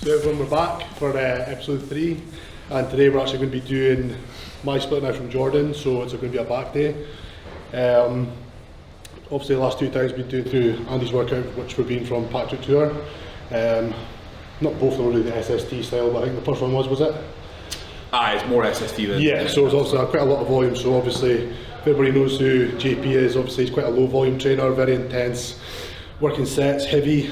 to everyone, we're back for episode 3, and today we're actually going to be doing my split now from Jordan, so it's going to be a back day. Obviously the last 2 times we've been doing through Andy's workout, which we've been from Patrick Tuor. Not both of them really the SST style, but I think the first one was it? It's more SST than... Yeah, so it's also quite a lot of volume, so obviously if everybody knows who JP is, obviously he's quite a low volume trainer, very intense, working sets, heavy,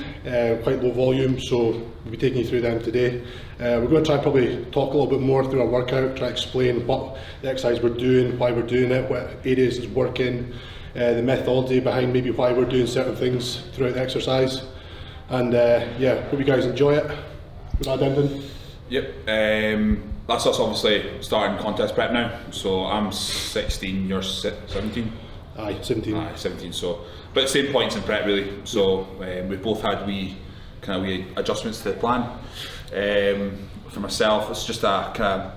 quite low volume, so we'll be taking you through them today. We're going to try and probably talk a little bit more through our workout, try to explain what the exercise we're doing, why we're doing it, what areas is working, the methodology behind maybe why we're doing certain things throughout the exercise. And yeah, hope you guys enjoy it. Would I Denton? Yep, that's us obviously starting contest prep now. So I'm 16, you're 17? Aye, 17. Aye, 17, so but the same points in prep really. So we've both had wee adjustments to the plan. For myself, it's just a kind of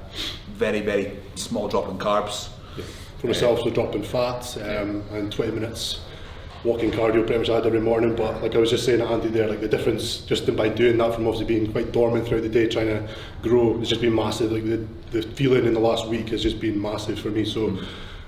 very small drop in carbs. Yeah. For myself, so dropping fats and 20 minutes walking cardio pretty much I had every morning, but like I was just saying to Andy there, like the difference just by doing that from obviously being quite dormant throughout the day trying to grow, it's just been massive. Like the feeling in the last week has just been massive for me, so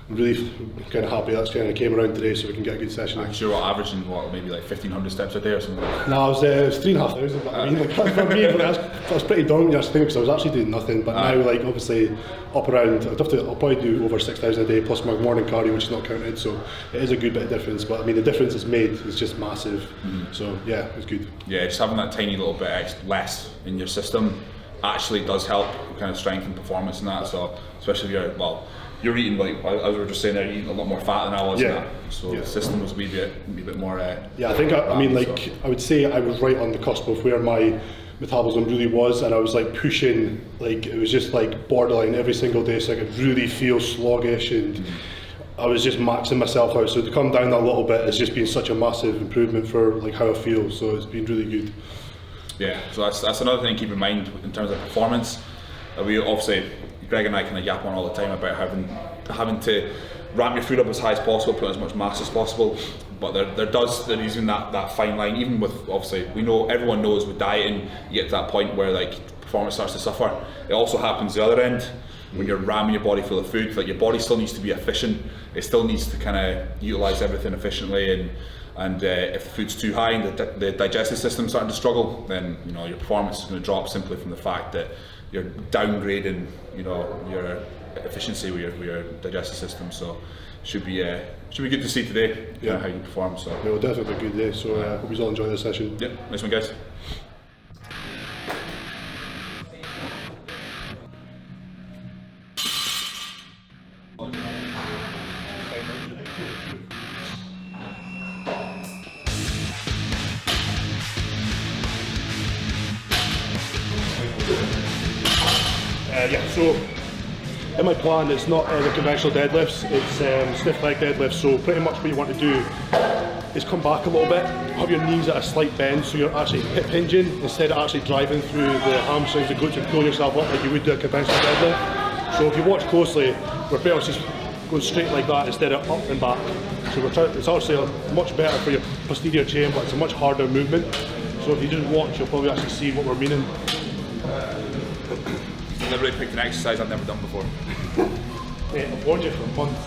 I'm really kind of happy that's kind of came around today so we can get a good session. I'm sure we're averaging maybe like 1,500 steps a day or something? No, it was 3,500, but I mean like for me I was pretty dormant yesterday because I was actually doing nothing, but now like obviously up around, I'll probably do over 6,000 a day plus my morning cardio, which is not counted, so it is a good bit of difference, but I mean the difference it's made is just massive, so yeah, it's good. Yeah, just having that tiny little bit less in your system actually does help kind of strengthen performance and that, so especially if you're eating, like as we were just saying there, you're eating a lot more fat than I was, so the system was a wee bit more yeah, I think I mean like I would say I was right on the cusp of where my metabolism really was, and I was like pushing, like it was just like borderline every single day, so I could really feel sluggish, and I was just maxing myself out, so to come down that little bit has just been such a massive improvement for like how I feel, so it's been really good. Yeah, so that's another thing to keep in mind in terms of performance. We obviously, Greg and I kind of yap on all the time about having to ramp your food up as high as possible, put as much mass as possible, but there is even that fine line, even with, obviously, everyone knows with dieting, you get to that point where like performance starts to suffer. It also happens the other end, when you're ramming your body full of food, like your body still needs to be efficient, it still needs to kind of utilise everything efficiently, and if the food's too high and the digestive system's starting to struggle, then your performance is going to drop simply from the fact that you're downgrading your efficiency with your digestive system. So should be good to see today how you perform. So yeah, well, definitely a good day, so hope you all enjoy the session. Yep, nice one guys. Yeah, so in my plan it's not the conventional deadlifts, it's stiff leg deadlifts, so pretty much what you want to do is come back a little bit, have your knees at a slight bend so you're actually hip hinging instead of actually driving through the hamstrings and glutes and pulling yourself up like you would do a conventional deadlift. So if you watch closely, we're pretty much just going straight like that instead of up and back. So it's actually much better for your posterior chain, but it's a much harder movement. So if you just watch, you'll probably actually see what we're meaning. I've never really picked an exercise I've never done before. Mate, I've warned you for months.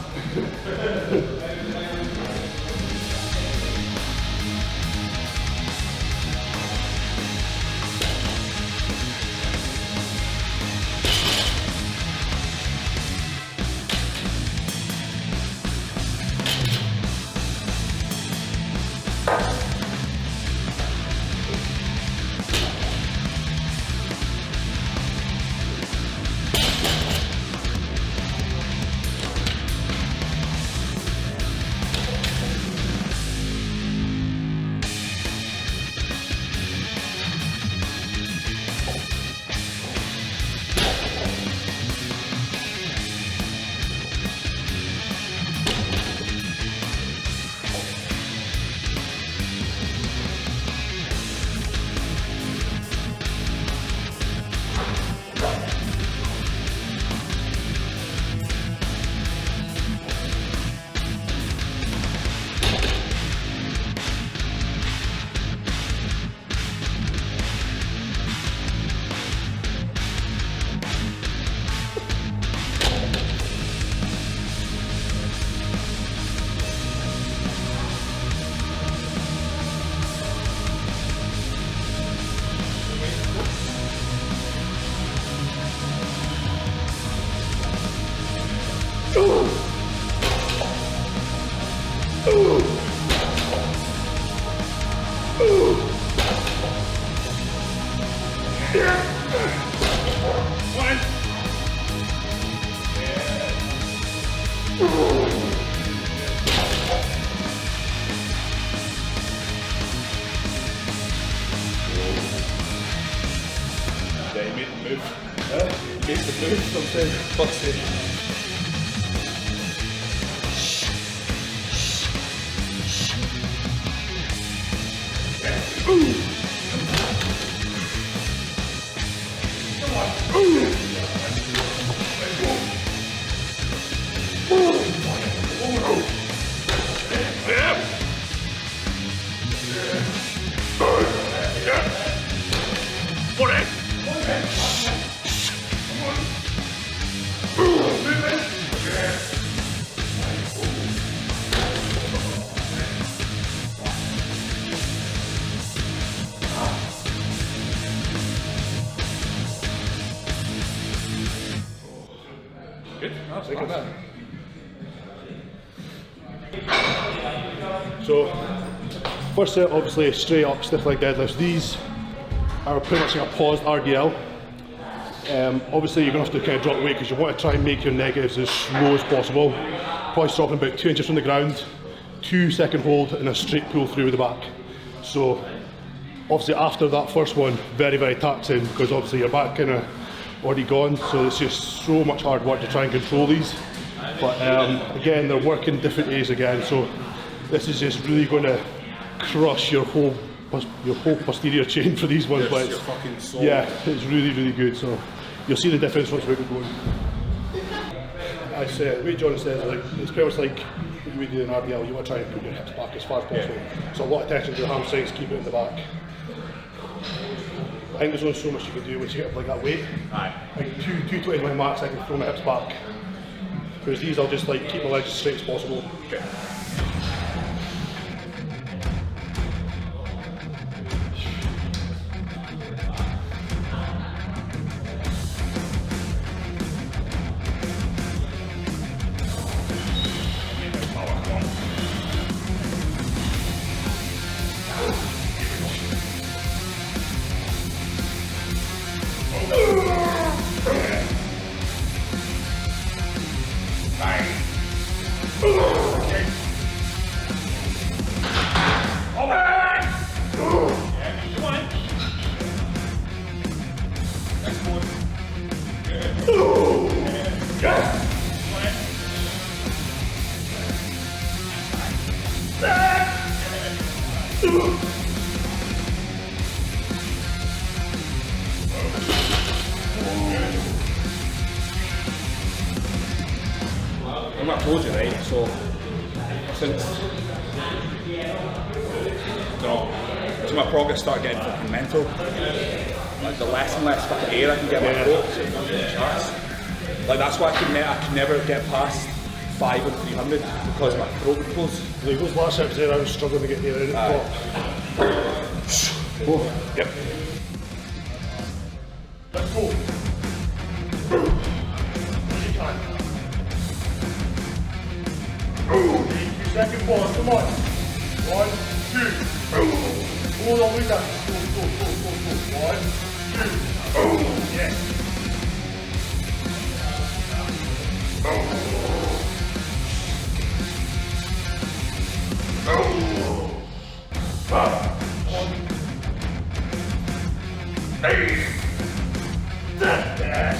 move. Make the move, something. Fuck's sake. Good. That's Look at nice. that. So, first set, obviously, straight up stiff leg deadlifts. These are pretty much like a paused RDL. Obviously, you're going to have to kind of drop weight because you want to try and make your negatives as slow as possible. Probably stopping about 2 inches from the ground, 2-second hold, and a straight pull through with the back. So, obviously, after that first one, very, very taxing because obviously your back kind of already gone. So it's just so much hard work to try and control these. But again, they're working different days again. So this is just really going to crush your whole posterior chain for these ones. But Your fucking soul. yeah, it's really, really good. So you'll see the difference once we're going. As the way John says, like, it's pretty much like when you do an RDL, you want to try and put your hips back as far as possible. So a lot of tension to your hamstrings, keep it in the back. I think there's only so much you can do once you get up like that weight. Aye. Like 220 is my max, I can throw my hips back. Whereas these, I'll just like keep my legs as straight as possible. Okay. I told you, right? So since my progress started getting fucking mental, like the less and less fucking air I can get in my throat, so fucking charts. Like that's why I could never get past 5 on 300 because my throat would close. Like those last reps there, I was struggling to get the air in the top. Oh, yep. Let's go. As you can. 2-second pause, come on. 1, 2. Hold on with that. Go. 1, 2. Yes. Yes.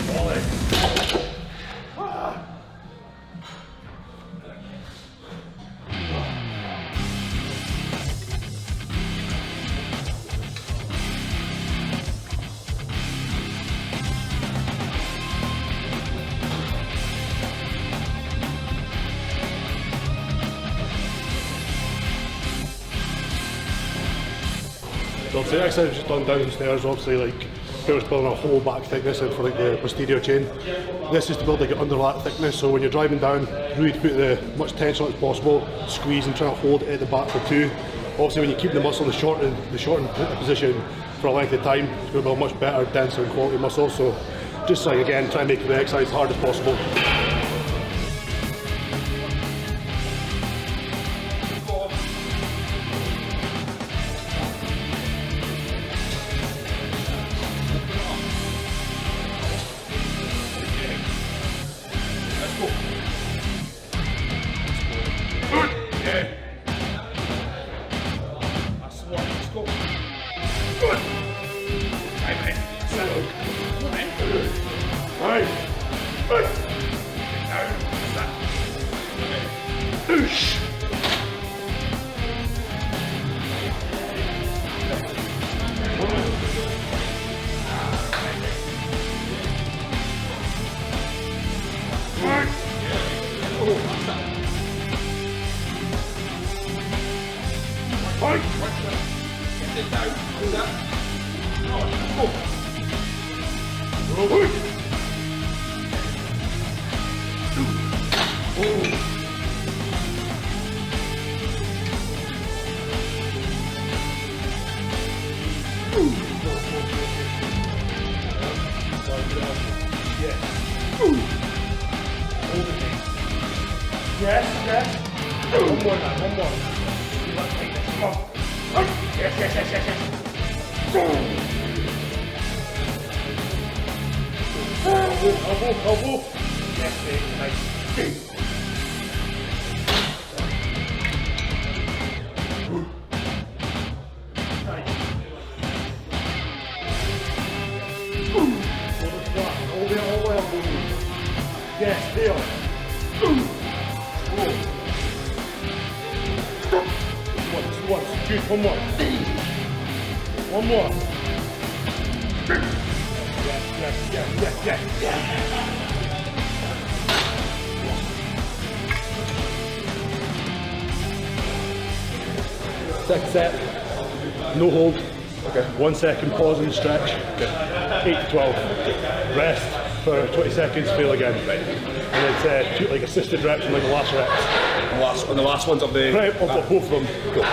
Solid. So the exercise I've just done downstairs, obviously like pretty much building a whole back thickness in for like the posterior chain. This is to build like an underlat thickness, so when you're driving down, really to put the much tension as possible, squeeze and try to hold it at the back for 2. Obviously when you keep the muscle in the shortened position for a length of time, it's going to build much better, denser and quality muscle. So just like again, try and make the exercise as hard as possible. Get it down. Do that. No, go. Yes, yes. One more now, one more. Let's take this, come on. Yes, yes, yes, yes, yes. Elbow, elbow. Yes, mate, nice. 1 more. One more. Yes. Sixth set. No hold. Okay. 1 second pause and stretch. Okay. 8 to 12. Rest for 20 seconds, fail again. And it's like assisted reps and like the last reps. And the last ones of the... Right, of both of them. Go.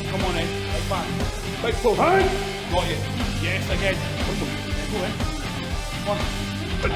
Come on in, back. Big pull. Got you. Yes, again. Go in. Come on. Go.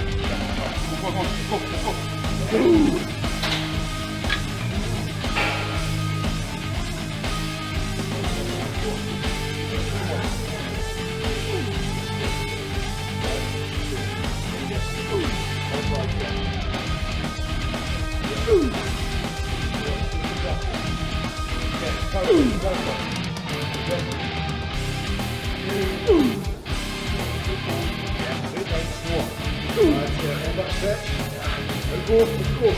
Let's go.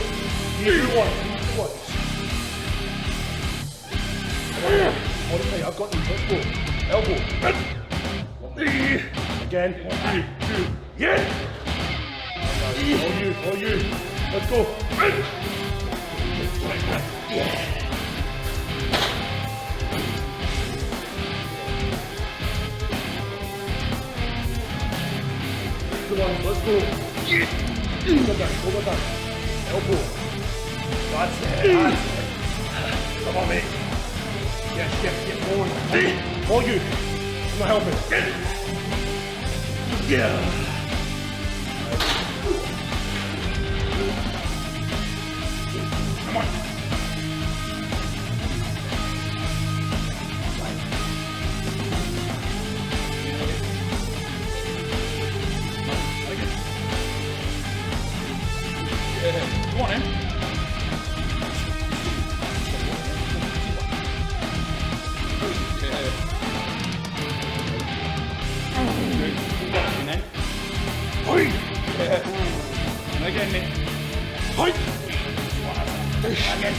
You one. I've got these. Let's go. Elbow. Again. 1, 2. Yeah. All you. Let's go. Yeah. Come on, let's go. Yeah. Over that. Elbow. That's it. Come on, mate. Yes, get going. All you. Come on, help me. Yeah. Come on. Go on in. And again, mate. Again.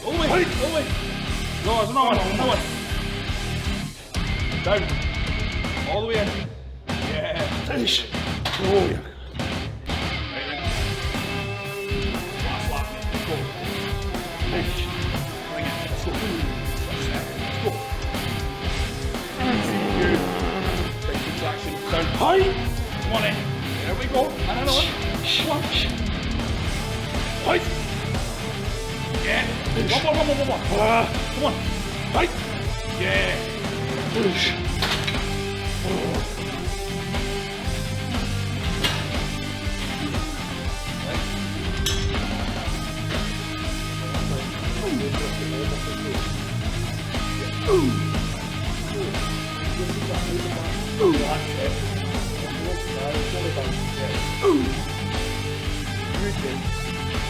All the way. No, there's another one. Down. All the way in. Yeah. Finish. Oh, yeah. Hi! Come on in. There we go. Another one. Come on. Hi! Yeah. One more. Come on. Hi! Yeah. Push.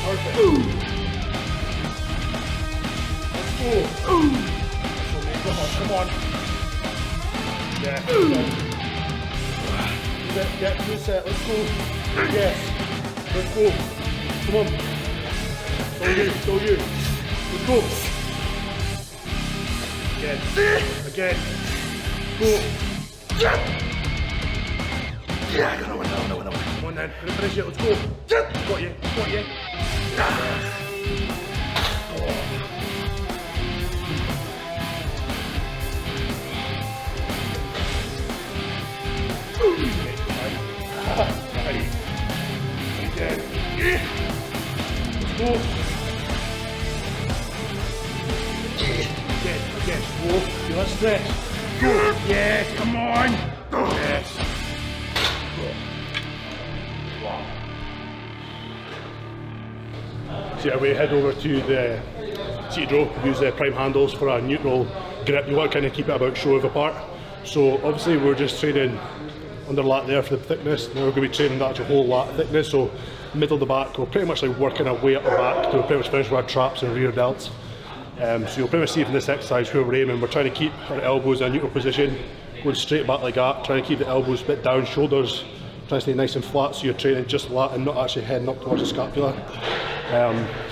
Perfect. Let's go. Come on. Yeah. Get to the set. Let's go. Yes. Let's go. Come on. Go you. Let's go. Again. Go. Yeah, I got one. Come on then. Finish it. Let's go. Got you. Let's go. Again. Whoa. Feel that stretch. Go. Yes. Come on. Yes. So yeah, we head over to the seated row, use the prime handles for a neutral grip. You want to kind of keep it about shoulder apart. So obviously we're just training under lat there for the thickness. Now we're going to be training the actual whole lat thickness. So middle to back, we're pretty much like working our way up the back to pretty much finish with our traps and rear delts. So you'll pretty much see from this exercise where we're aiming. We're trying to keep our elbows in a neutral position, going straight back like that, trying to keep the elbows a bit down, shoulders trying to stay nice and flat, so you're training just lat and not actually heading up towards the scapula.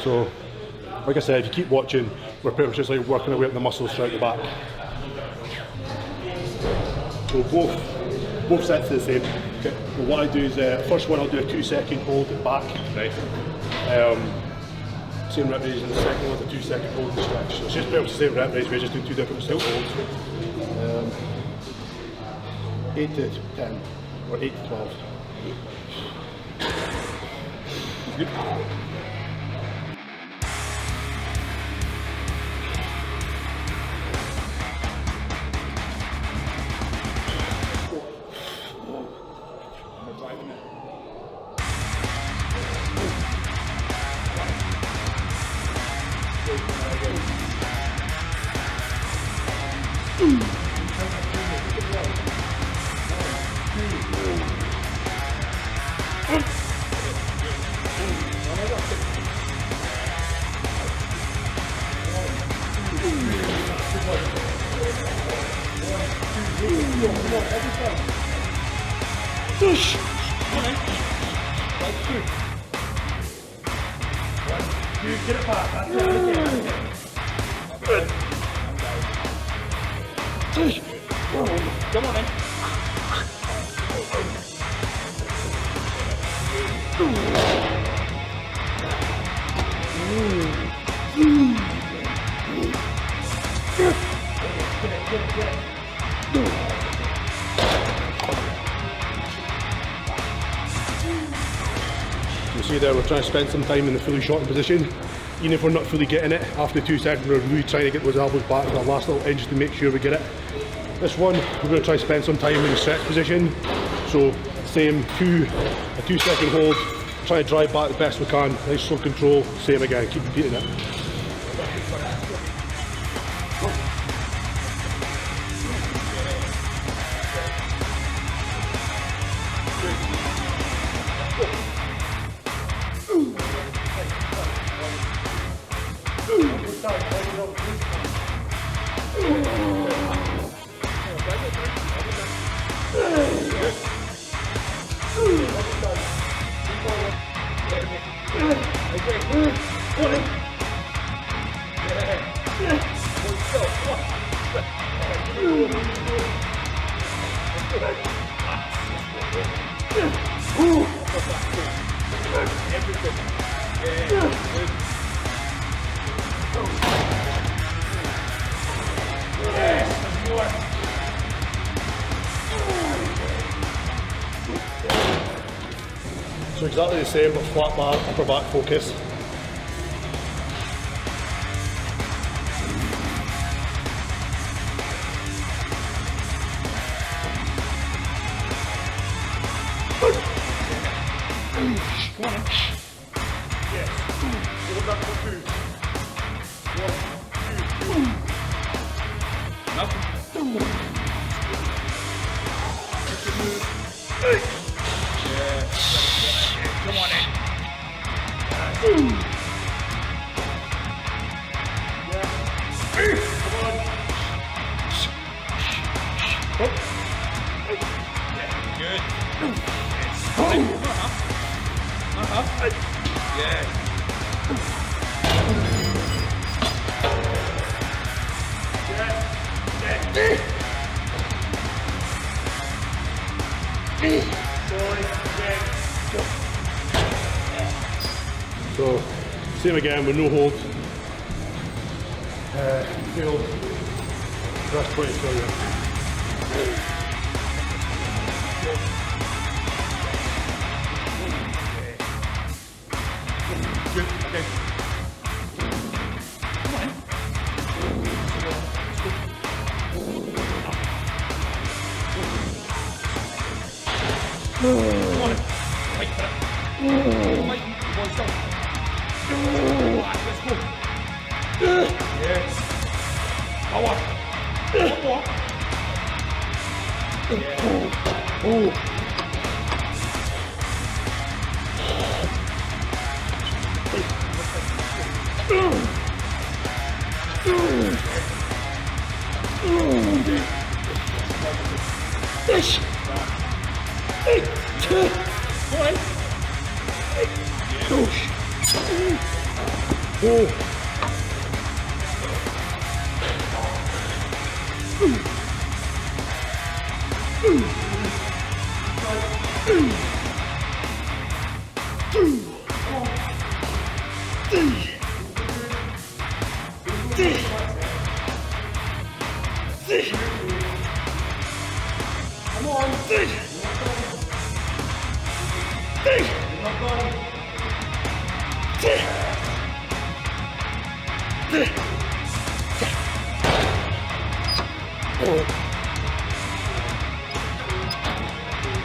So like I said, if you keep watching, we're pretty much just like working our way up the muscles throughout the back. So both sets are the same. Okay. Well, what I do is first one I'll do a 2-second hold back. Right. Same rep range, and the second one a 2-second hold and stretch. So it's just pretty much the same rep range, we're just doing 2 different style holds. 8 to 10 or 8 to 12. Good. Push! You get it back. That's it. Good. Come on then. Get it. You see there, we're trying to spend some time in the fully shortened position. Even if we're not fully getting it, after 2 seconds we're really trying to get those elbows back to that last little inch to make sure we get it. This one, we're going to try to spend some time in the stretch position. So same, a 2-second hold, try to drive back the best we can, nice slow control, same again, keep repeating it. So exactly the same, but flat bar, upper back focus. Come on in. Good. Yeah. So, same again with no hold. Field. Rest 20 failure. Good. Okay. Come on. Come on. Wait for it. Wait. Boys, go. Let's go. Yes. Power. One more. Yeah. Oh.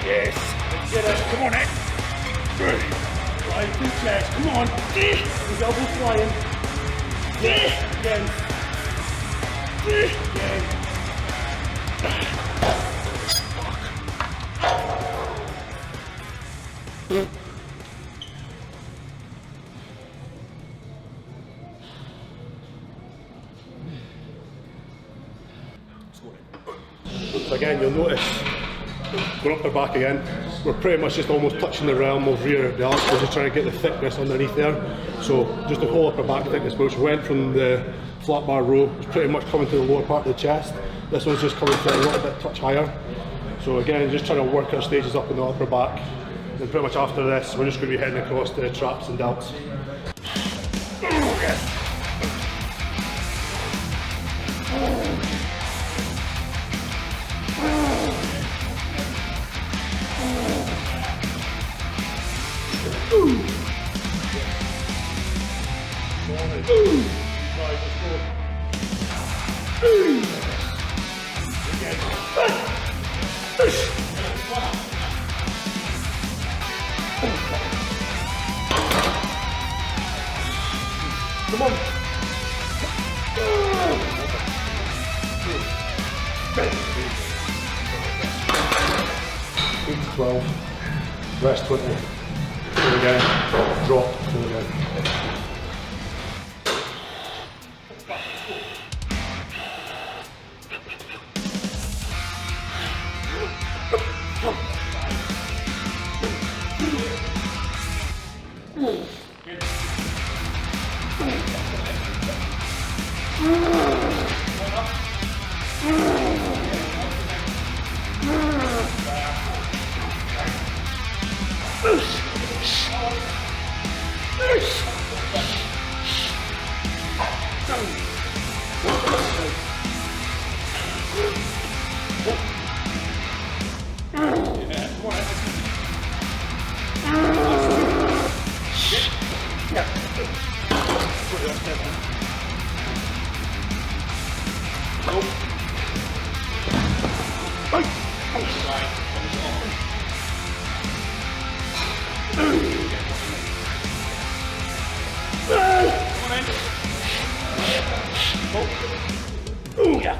Yes. Get it. Come on, Ed. Flying through chest. Come on. His elbow flying. Again. Again. So again, you'll notice we're up the back again. We're pretty much just almost touching the realm of rear delts. We're just trying to get the thickness underneath there. So just the whole upper back thickness, which went from the flat bar row, is pretty much coming to the lower part of the chest. This one's just coming to a little bit touch higher. So again, just trying to work our stages up in the upper back. And pretty much after this, we're just going to be heading across to traps and delts. Come on. 8 to 12. Rest 20. Go again. Drop. Go again. Oh, yeah.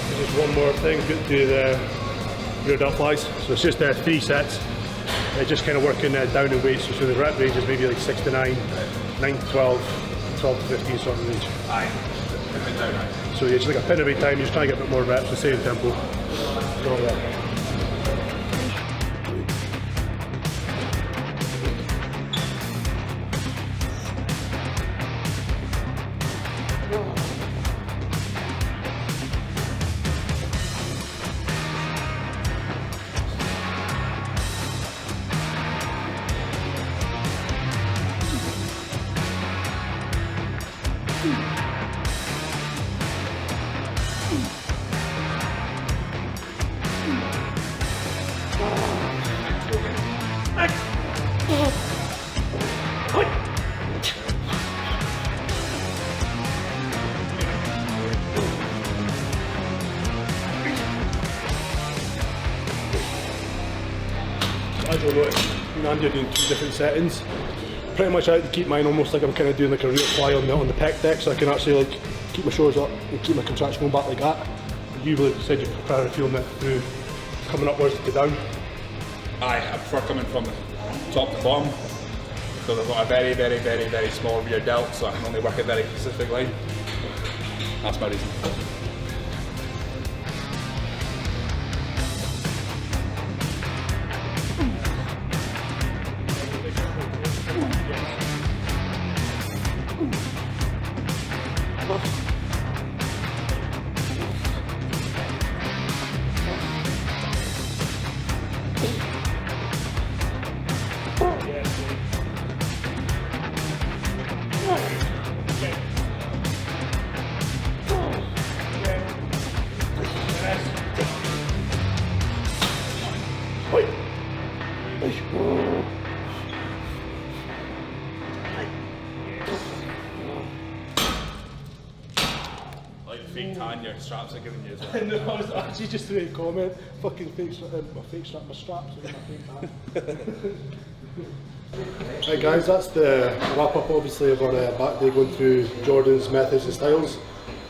Just one more thing, get to the rear delt flies. So it's just 3 sets. Just kind of working down in weights. So the rep range is maybe like 6 to 9, 9 to 12, 12 to 15 sort of range. So yeah, just like a pin every time. You're just trying to get a bit more reps, the same tempo. So, yeah. As you'll notice, me and Andy are doing 2 different settings. Pretty much I like to keep mine almost like I'm kind of doing like a rear fly on the pec deck, so I can actually like keep my shoulders up and keep my contraction going back like that. You really said you prefer feeling it through coming upwards to down. I prefer coming from the top to bottom because I've got a very, very, very, very small rear delt, so I can only work a very specific line. That's my reason. Like the fake tan your straps are giving you as well. No, I was actually just doing a comment. Fucking fake strap, my straps with my fake tan. Right guys, that's the wrap up obviously of our back day going through Jordan's methods and styles.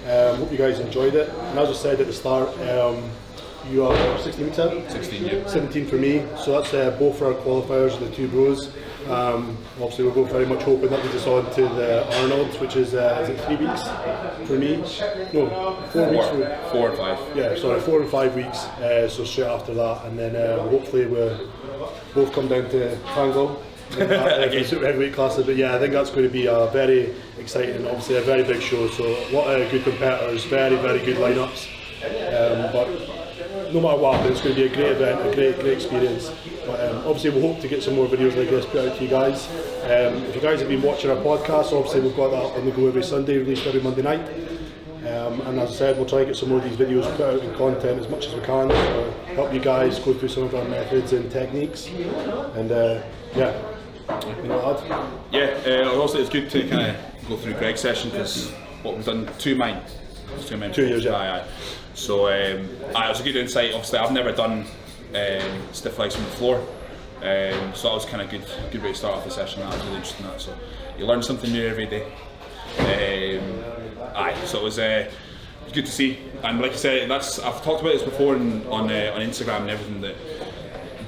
Hope you guys enjoyed it. And as I said at the start, you are 16 weeks out? 16, yeah. 17 for me, so that's both for our qualifiers, the two bros. Obviously we're both very much hoping that leads us on to the Arnold, which is it 3 weeks for me? No, 4 weeks for me. 4 and 5. Yeah, sorry, 4 and 5 weeks, so straight after that, and then hopefully we'll both come down to Glasgow. Super heavyweight classes, but yeah, I think that's going to be a very exciting, obviously a very big show. So a lot of good competitors, very good lineups. But no matter what happens, it's going to be a great event, a great experience. But obviously we'll hope to get some more videos like this put out to you guys. If you guys have been watching our podcast, obviously we've got that on the go every Sunday, released every Monday night. And as I said, we'll try and get some more of these videos put out in content as much as we can to help you guys go through some of our methods and techniques. And yeah. You know what? Yeah, also it's good to kind of go through Greg's session because what we've done 2 men. 2 years, yeah. Aye. So it was a good insight. Obviously, I've never done stiff legs on the floor, so that was kind of good way to start off the session. That was really interesting. That so you learn something new every day. So it was good to see. And like I said, I've talked about this before on Instagram and everything that.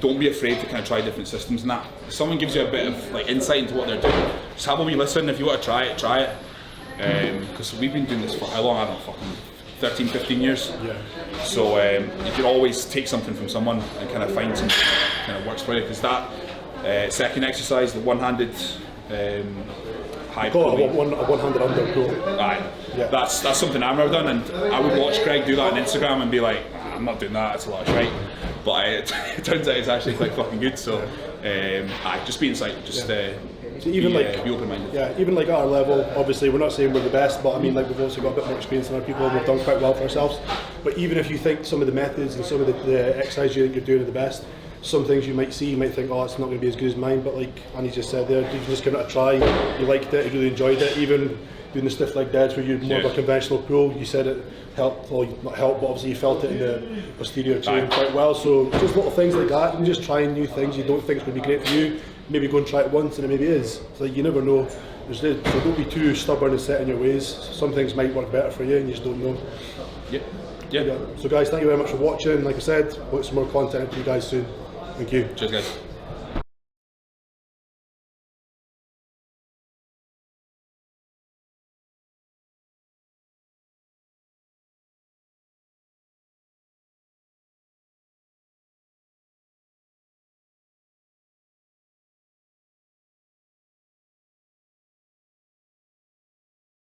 Don't be afraid to kind of try different systems and that. If someone gives you a bit of like insight into what they're doing, just have a wee listen. If you want to try it, try it. Because we've been doing this for how long? I don't know, fucking 13, 15 years. Yeah. So you can always take something from someone and kind of find something that kind of works for you. Because that second exercise, the one-handed high pull. A one-handed under pull. Aye. Yeah. That's something I've never done, and I would watch Greg do that on Instagram and be like, I'm not doing that. It's a lot of shite. But it turns out it's actually quite fucking good. So, just be insight, just be open-minded. Yeah, even like at our level, obviously we're not saying we're the best, but I mean like we've also got a bit more experience than our people, and we've done quite well for ourselves. But even if you think some of the methods and some of the exercises you're doing are the best, some things you might see, you might think, oh, it's not going to be as good as mine. But like Annie just said there, you just give it a try. You liked it, you really enjoyed it. Even doing the stiff leg deads where you're more of a conventional pull, you said it helped, well not helped, but obviously you felt it in the posterior chain quite well. So just little things like that, and just trying new things you don't think it's going to be great for you, maybe go and try it once and it maybe is. So like, you never know. So don't be too stubborn and set in your ways. Some things might work better for you and you just don't know. Yeah. So guys, thank you very much for watching. Like I said, we'll get some more content to you guys soon. Thank you. Cheers guys.